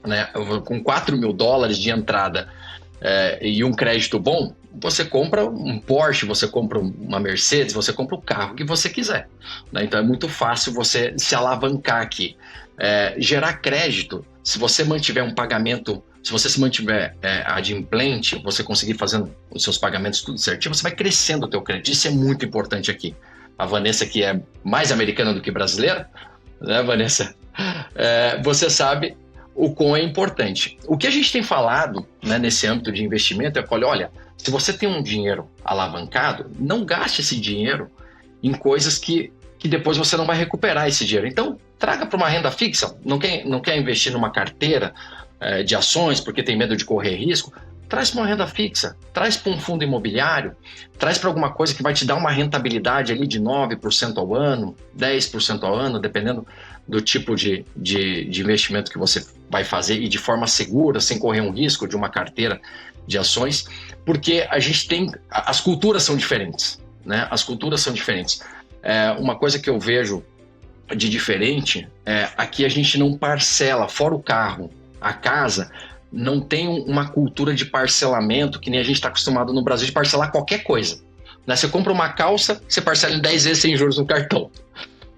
né? Com $4 mil de entrada e um crédito bom, você compra um Porsche, você compra uma Mercedes, você compra o carro que você quiser, né? Então é muito fácil você se alavancar aqui. Gerar crédito, se você mantiver um pagamento, se você se mantiver adimplente, você conseguir fazendo os seus pagamentos tudo certinho, você vai crescendo o teu crédito. Isso é muito importante aqui. A Vanessa, que é mais americana do que brasileira, né, Vanessa? Você sabe o quão é importante. O que a gente tem falado, né, nesse âmbito de investimento é que, olha, se você tem um dinheiro alavancado, não gaste esse dinheiro em coisas que depois você não vai recuperar esse dinheiro. Então, traga para uma renda fixa. Não quer investir numa carteira de ações porque tem medo de correr risco? Traz para uma renda fixa, traz para um fundo imobiliário, traz para alguma coisa que vai te dar uma rentabilidade ali de 9% ao ano, 10% ao ano, dependendo do tipo de investimento que você vai fazer e de forma segura, sem correr um risco de uma carteira de ações, porque a gente tem... As culturas são diferentes, né? As culturas são diferentes. Uma coisa que eu vejo de diferente aqui a gente não parcela, fora o carro, a casa não tem uma cultura de parcelamento que nem a gente está acostumado no Brasil de parcelar qualquer coisa, né? Você compra uma calça, você parcela em 10 vezes sem juros no cartão,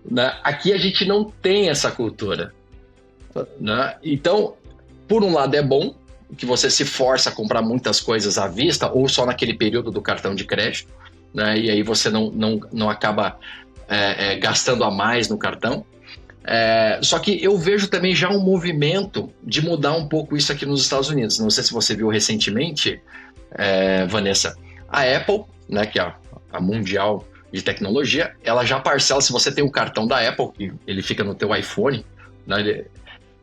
né? Aqui a gente não tem essa cultura, né? Então, por um lado é bom que você se força a comprar muitas coisas à vista ou só naquele período do cartão de crédito, né? E aí você não acaba gastando a mais no cartão. Só que eu vejo também já um movimento de mudar um pouco isso aqui nos Estados Unidos. Não sei se você viu recentemente, Vanessa, a Apple, né, que é a mundial de tecnologia, ela já parcela, se você tem um cartão da Apple, que ele fica no teu iPhone, né,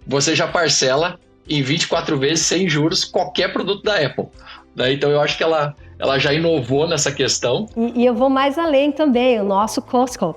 você já parcela em 24 vezes sem juros qualquer produto da Apple, né? Então eu acho que ela já inovou nessa questão. E eu vou mais além também, o nosso Costco.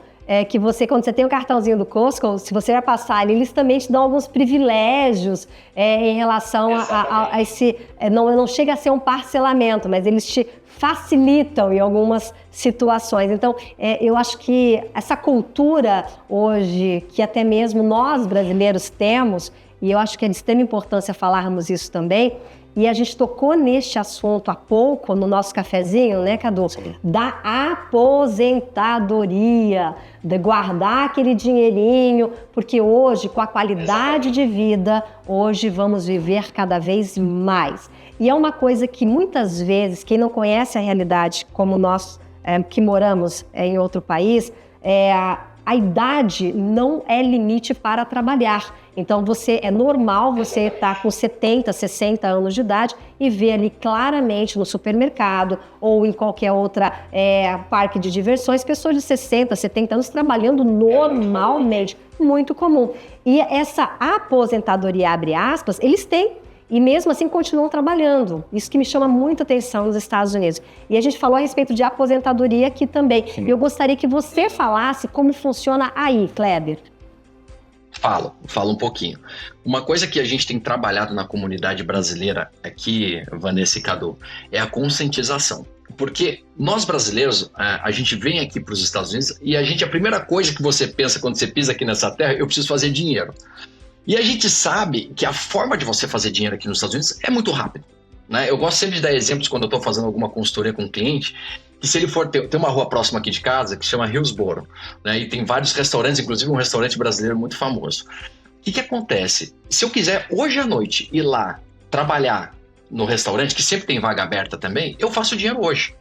Que você, quando você tem o cartãozinho do Costco, se você vai passar ali, eles também te dão alguns privilégios em relação a esse... Não chega a ser um parcelamento, mas eles te facilitam em algumas situações. Então, eu acho que essa cultura hoje, que até mesmo nós brasileiros temos, e eu acho que é de extrema importância falarmos isso também, e a gente tocou neste assunto há pouco, no nosso cafezinho, né, Cadu? Sim. Da aposentadoria, de guardar aquele dinheirinho, porque hoje, com a qualidade de vida, hoje vamos viver cada vez mais. E é uma coisa que muitas vezes, quem não conhece a realidade, como nós que moramos em outro país, a idade não é limite para trabalhar. Então, é normal você estar com 70, 60 anos de idade e ver ali claramente no supermercado ou em qualquer outra parque de diversões, pessoas de 60, 70 anos trabalhando normalmente, muito comum. E essa aposentadoria, abre aspas, eles têm. E mesmo assim continuam trabalhando. Isso que me chama muita atenção nos Estados Unidos. E a gente falou a respeito de aposentadoria aqui também. Sim. Eu gostaria que você falasse como funciona aí, Kleber. Falo um pouquinho. Uma coisa que a gente tem trabalhado na comunidade brasileira aqui, Vanessa e Cadu, é a conscientização. Porque nós brasileiros, a gente vem aqui para os Estados Unidos e a primeira coisa que você pensa quando você pisa aqui nessa terra, eu preciso fazer dinheiro. E a gente sabe que a forma de você fazer dinheiro aqui nos Estados Unidos é muito rápido, né? Eu gosto sempre de dar exemplos quando eu estou fazendo alguma consultoria com um cliente, que se ele for tem uma rua próxima aqui de casa que chama Hillsborough, né? E tem vários restaurantes, inclusive um restaurante brasileiro muito famoso. O que acontece? Se eu quiser hoje à noite ir lá trabalhar no restaurante, que sempre tem vaga aberta também, eu faço dinheiro hoje.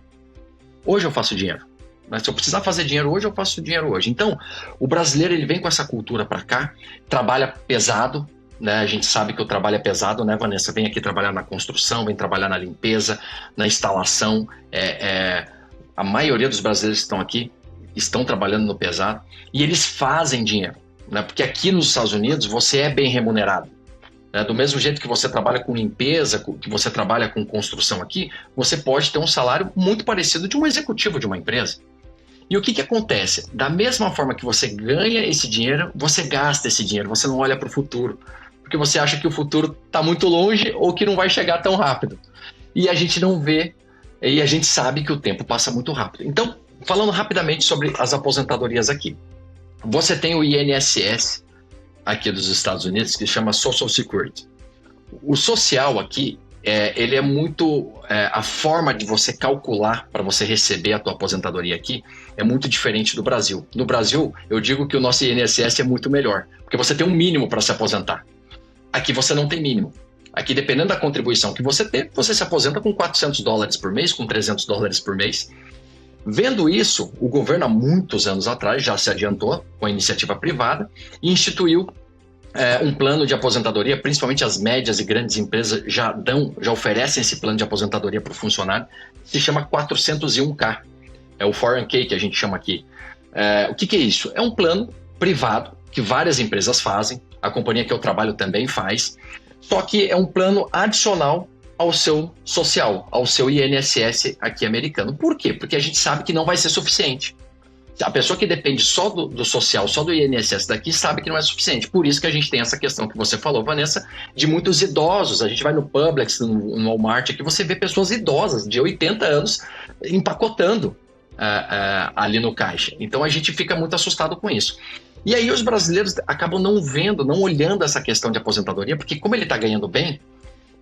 Hoje eu faço dinheiro. Mas se eu precisar fazer dinheiro hoje, eu faço dinheiro hoje. Então, o brasileiro ele vem com essa cultura para cá, trabalha pesado, né? A gente sabe que o trabalho é pesado, né, Vanessa? Vem aqui trabalhar na construção, vem trabalhar na limpeza, na instalação. A maioria dos brasileiros que estão aqui estão trabalhando no pesado e eles fazem dinheiro, né? Porque aqui nos Estados Unidos você é bem remunerado. Do mesmo jeito que você trabalha com limpeza, que você trabalha com construção aqui, você pode ter um salário muito parecido de um executivo de uma empresa. E o que acontece? Da mesma forma que você ganha esse dinheiro, você gasta esse dinheiro, você não olha para o futuro, porque você acha que o futuro está muito longe ou que não vai chegar tão rápido. E a gente não vê, e a gente sabe que o tempo passa muito rápido. Então, falando rapidamente sobre as aposentadorias aqui. Você tem o INSS aqui dos Estados Unidos, que chama Social Security. O social aqui, ele é muito... a forma de você calcular para você receber a tua aposentadoria aqui é muito diferente do Brasil. No Brasil, eu digo que o nosso INSS é muito melhor, porque você tem um mínimo para se aposentar. Aqui você não tem mínimo. Aqui, dependendo da contribuição que você tem, você se aposenta com $400 por mês, com $300 por mês. Vendo isso, o governo, há muitos anos atrás, já se adiantou com a iniciativa privada e instituiu um plano de aposentadoria, principalmente as médias e grandes empresas já oferecem esse plano de aposentadoria para o funcionário, se chama 401k, é o 401k que a gente chama aqui. O que é isso? É um plano privado que várias empresas fazem, a companhia que eu trabalho também faz, só que é um plano adicional ao seu social, ao seu INSS aqui americano. Por quê? Porque a gente sabe que não vai ser suficiente. A pessoa que depende só do social, só do INSS daqui, sabe que não é suficiente. Por isso que a gente tem essa questão que você falou, Vanessa, de muitos idosos. A gente vai no Publix, no Walmart, aqui você vê pessoas idosas, de 80 anos, empacotando ali no caixa. Então a gente fica muito assustado com isso. E aí os brasileiros acabam não vendo, não olhando essa questão de aposentadoria, porque como ele está ganhando bem,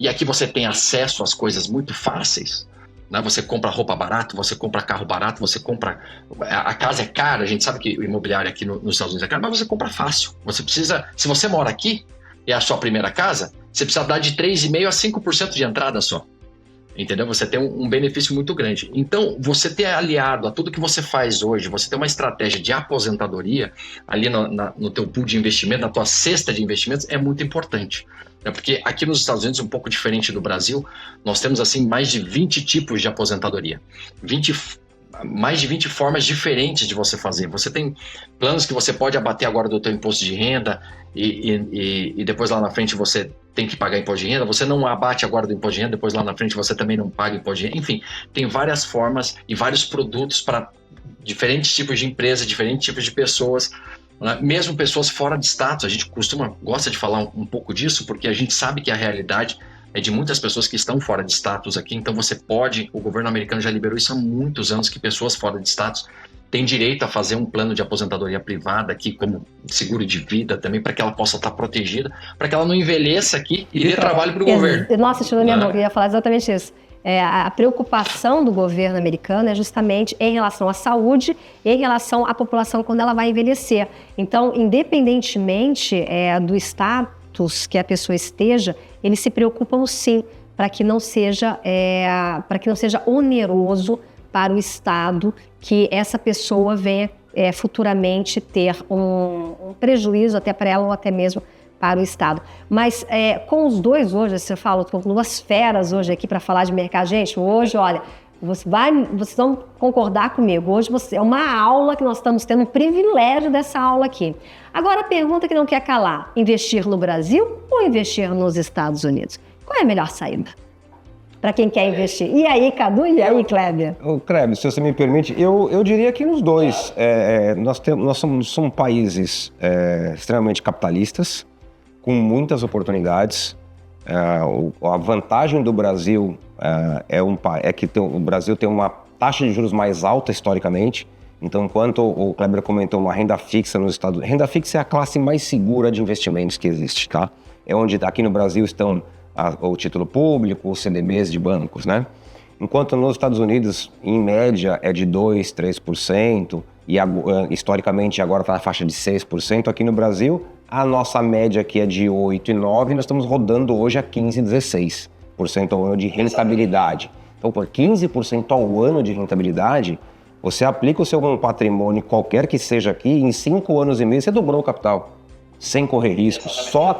e aqui você tem acesso às coisas muito fáceis, né? Você compra roupa barato, você compra carro barato, você compra... A casa é cara, a gente sabe que o imobiliário aqui nos Estados Unidos é caro, mas você compra fácil. Você precisa... Se você mora aqui, e é a sua primeira casa, você precisa dar de 3,5% a 5% de entrada só. Entendeu? Você tem um benefício muito grande. Então, você ter aliado a tudo que você faz hoje, você ter uma estratégia de aposentadoria ali no teu pool de investimento, na tua cesta de investimentos, é muito importante. Porque aqui nos Estados Unidos, um pouco diferente do Brasil, nós temos assim mais de 20 tipos de aposentadoria. Mais de 20 formas diferentes de você fazer. Você tem planos que você pode abater agora do teu imposto de renda e depois lá na frente você tem que pagar imposto de renda. Você não abate agora do imposto de renda, depois lá na frente você também não paga imposto de renda. Enfim, tem várias formas e vários produtos para diferentes tipos de empresas, diferentes tipos de pessoas. Mesmo pessoas fora de status, a gente gosta de falar um pouco disso, porque a gente sabe que a realidade é de muitas pessoas que estão fora de status aqui, então o governo americano já liberou isso há muitos anos, que pessoas fora de status têm direito a fazer um plano de aposentadoria privada aqui, como seguro de vida também, para que ela possa estar protegida, para que ela não envelheça aqui e dê trabalho para o governo. Nossa, tirou da minha boca, eu ia falar exatamente isso. A preocupação do governo americano é justamente em relação à saúde e em relação à população quando ela vai envelhecer. Então, independentemente do status que a pessoa esteja, eles se preocupam sim para que não seja oneroso para o Estado que essa pessoa venha futuramente ter um prejuízo até para ela ou até mesmo para o Estado. Mas com os dois hoje, você fala, com duas feras hoje aqui para falar de mercado. Gente, hoje, olha, vocês vão concordar comigo. Hoje é uma aula que nós estamos tendo, um privilégio dessa aula aqui. Agora a pergunta que não quer calar, investir no Brasil ou investir nos Estados Unidos? Qual é a melhor saída para quem quer investir? E aí, Cadu? E aí, Kleber? Kleber, se você me permite, eu diria que nos dois. Nós somos países extremamente capitalistas, com muitas oportunidades. A vantagem do Brasil é que o Brasil tem uma taxa de juros mais alta historicamente. Então, enquanto o Kleber comentou uma renda fixa nos Estados Unidos, renda fixa é a classe mais segura de investimentos que existe, tá? É onde aqui no Brasil estão o título público, os CDBs de bancos, né? Enquanto nos Estados Unidos, em média, é de 2%, 3%, e historicamente agora está na faixa de 6%, aqui no Brasil, a nossa média aqui é de 8% e 9%, nós estamos rodando hoje a 15%, 16% ao ano de rentabilidade. Então, por 15% ao ano de rentabilidade, você aplica o seu patrimônio, qualquer que seja aqui, em 5 anos e meio, você dobrou o capital, sem correr risco, só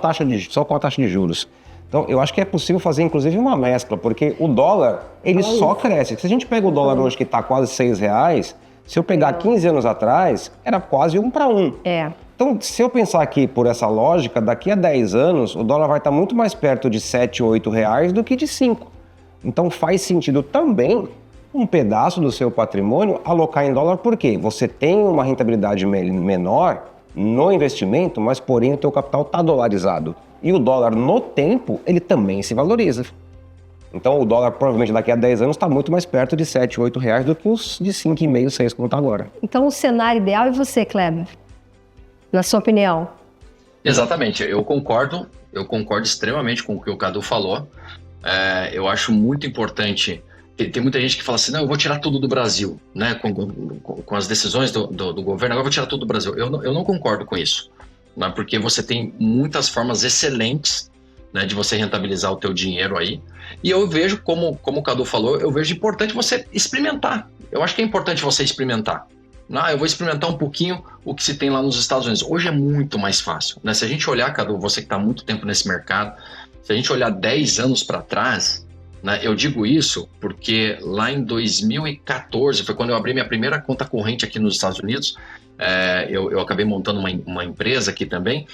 com a taxa de juros. Então, eu acho que é possível fazer, inclusive, uma mescla, porque o dólar, ele só cresce. Se a gente pega o dólar hoje, que está quase R$6, se eu pegar 15 anos atrás, era quase 1 para 1. Então, se eu pensar aqui por essa lógica, daqui a 10 anos, o dólar vai estar muito mais perto de R$7, R$8 do que de 5. Então, faz sentido também um pedaço do seu patrimônio alocar em dólar, porque você tem uma rentabilidade menor no investimento, mas porém o teu capital está dolarizado. E o dólar, no tempo, ele também se valoriza. Então, o dólar, provavelmente, daqui a 10 anos, está muito mais perto de R$7, R$8 do que os de 5,5, 6, como está agora. Então, o cenário ideal é você, Kleber? Na sua opinião? Exatamente. Eu concordo extremamente com o que o Cadu falou. Eu acho muito importante. Tem muita gente que fala assim, não, eu vou tirar tudo do Brasil, né? Com as decisões do governo, agora eu vou tirar tudo do Brasil. Eu não concordo com isso, né? Porque você tem muitas formas excelentes, né, de você rentabilizar o teu dinheiro aí. E eu vejo, como o Cadu falou, eu vejo importante você experimentar. Eu acho que é importante você experimentar. Eu vou experimentar um pouquinho o que se tem lá nos Estados Unidos. Hoje é muito mais fácil, né? Se a gente olhar, Cadu, você que está há muito tempo nesse mercado, se a gente olhar 10 anos para trás, né, eu digo isso porque lá em 2014, foi quando eu abri minha primeira conta corrente aqui nos Estados Unidos, eu acabei montando uma empresa aqui também,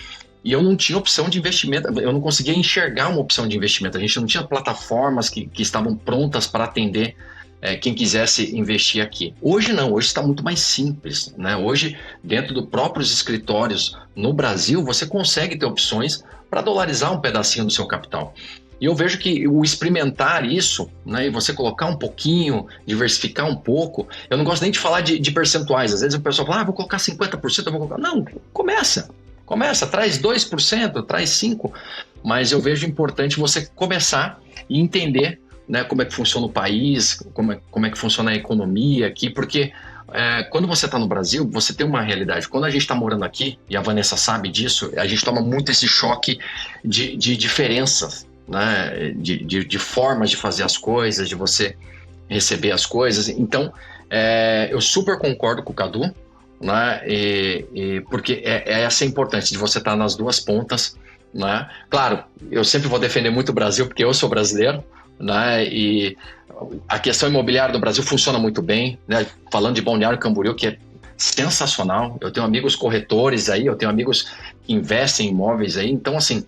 e eu não tinha opção de investimento, eu não conseguia enxergar uma opção de investimento, a gente não tinha plataformas que estavam prontas para atender quem quisesse investir aqui. Hoje não, hoje está muito mais simples, né? Hoje, dentro dos próprios escritórios no Brasil, você consegue ter opções para dolarizar um pedacinho do seu capital. E eu vejo que o experimentar isso, né, e você colocar um pouquinho, diversificar um pouco, eu não gosto nem de falar de percentuais. Às vezes o pessoal fala, vou colocar 50%, eu vou colocar... Não, começa, traz 2%, traz 5%, mas eu vejo importante você começar e entender, né, como é que funciona o país, como é que funciona a economia aqui, porque quando você está no Brasil, você tem uma realidade. Quando a gente está morando aqui, e a Vanessa sabe disso, a gente toma muito esse choque de diferenças, né, de formas de fazer as coisas, de você receber as coisas. Então, eu super concordo com o Cadu, né, porque essa é a importância de você estar nas duas pontas, né? Claro, eu sempre vou defender muito o Brasil, porque eu sou brasileiro, né, e a questão imobiliária do Brasil funciona muito bem, né? Falando de Balneário Camboriú, que é sensacional. Eu tenho amigos corretores aí, eu tenho amigos que investem em imóveis aí, então assim,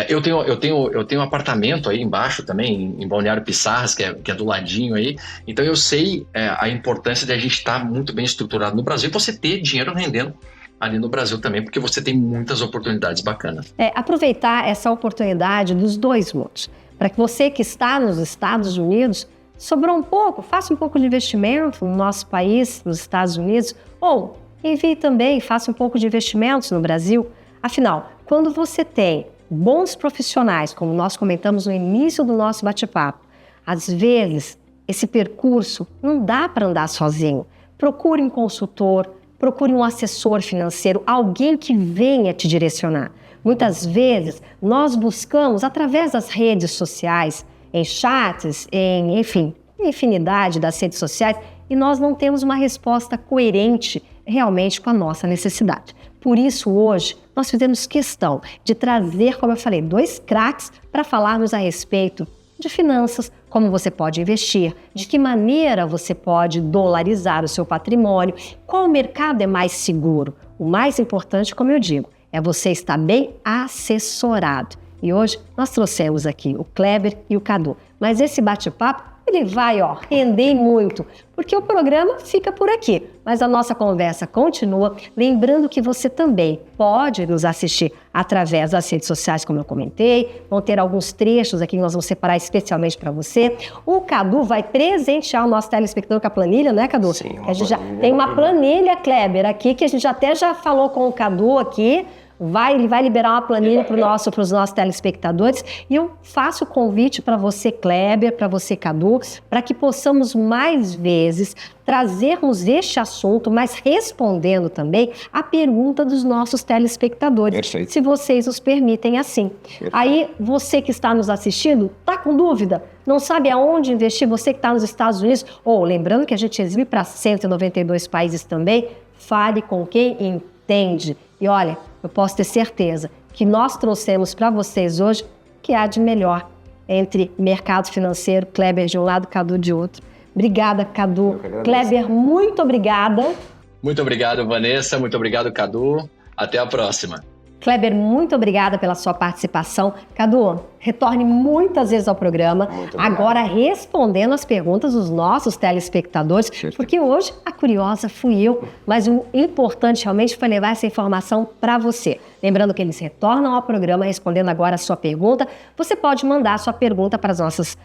eu tenho um apartamento aí embaixo também, em Balneário Pissarras, que é do ladinho aí. Então eu sei a importância de a gente estar muito bem estruturado no Brasil e você ter dinheiro rendendo ali no Brasil também, porque você tem muitas oportunidades bacanas. Aproveitar essa oportunidade dos dois mundos, para que você que está nos Estados Unidos, sobrou um pouco, faça um pouco de investimento no nosso país, nos Estados Unidos, ou envie também, faça um pouco de investimentos no Brasil. Afinal, quando você tem bons profissionais, como nós comentamos no início do nosso bate-papo, às vezes esse percurso não dá para andar sozinho. Procure um consultor, procure um assessor financeiro, alguém que venha te direcionar. Muitas vezes nós buscamos através das redes sociais, em chats, enfim, infinidade das redes sociais, e nós não temos uma resposta coerente realmente com a nossa necessidade. Por isso, hoje, nós fizemos questão de trazer, como eu falei, dois craques para falarmos a respeito de finanças, como você pode investir, de que maneira você pode dolarizar o seu patrimônio, qual mercado é mais seguro. O mais importante, como eu digo, é você estar bem assessorado. E hoje nós trouxemos aqui o Kleber e o Cadu. Mas esse bate-papo, ele vai render muito, porque o programa fica por aqui. Mas a nossa conversa continua. Lembrando que você também pode nos assistir através das redes sociais, como eu comentei. Vão ter alguns trechos aqui que nós vamos separar especialmente para você. O Cadu vai presentear o nosso telespectador com a planilha, né, Cadu? Sim, a gente já tem uma planilha, Kleber, aqui, que a gente já falou com o Cadu aqui. Ele vai liberar uma planilha para os nossos telespectadores e eu faço o convite para você, Kleber, para você, Cadu, para que possamos mais vezes trazermos este assunto, mas respondendo também a pergunta dos nossos telespectadores. Perfeito. Se vocês nos permitem assim. Perfeito. Aí, você que está nos assistindo, está com dúvida? Não sabe aonde investir? Você que está nos Estados Unidos, ou lembrando que a gente exibe para 192 países também, fale com quem entende. E olha, eu posso ter certeza que nós trouxemos para vocês hoje o que há de melhor entre mercado financeiro, Kleber de um lado, Cadu de outro. Obrigada, Cadu. Kleber, muito obrigada. Muito obrigado, Vanessa. Muito obrigado, Cadu. Até a próxima. Kleber, muito obrigada pela sua participação. Cadu, retorne muitas vezes ao programa, agora respondendo as perguntas dos nossos telespectadores, porque hoje a curiosa fui eu, mas o importante realmente foi levar essa informação para você. Lembrando que eles retornam ao programa respondendo agora a sua pergunta. Você pode mandar a sua pergunta para as nossas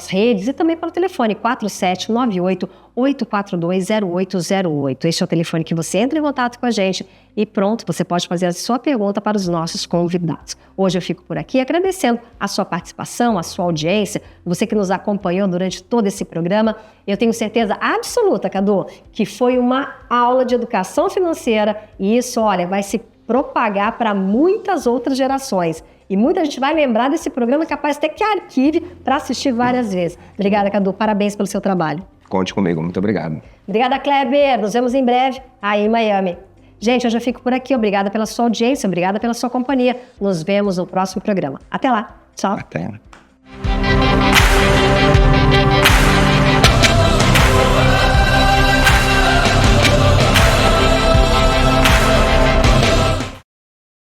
redes e também para o telefone 4798-842-0808. Este é o telefone que você entra em contato com a gente e pronto, você pode fazer a sua pergunta para os nossos convidados. Hoje eu fico por aqui agradecendo a sua participação, a sua audiência, você que nos acompanhou durante todo esse programa. Eu tenho certeza absoluta, Cadu, que foi uma aula de educação financeira e isso, olha, vai se propagar para muitas outras gerações. E muita gente vai lembrar desse programa, capaz até que arquive para assistir várias vezes. Obrigada, Cadu. Parabéns pelo seu trabalho. Conte comigo. Muito obrigado. Obrigada, Kleber. Nos vemos em breve aí em Miami. Gente, eu já fico por aqui. Obrigada pela sua audiência, obrigada pela sua companhia. Nos vemos no próximo programa. Até lá. Tchau. Até.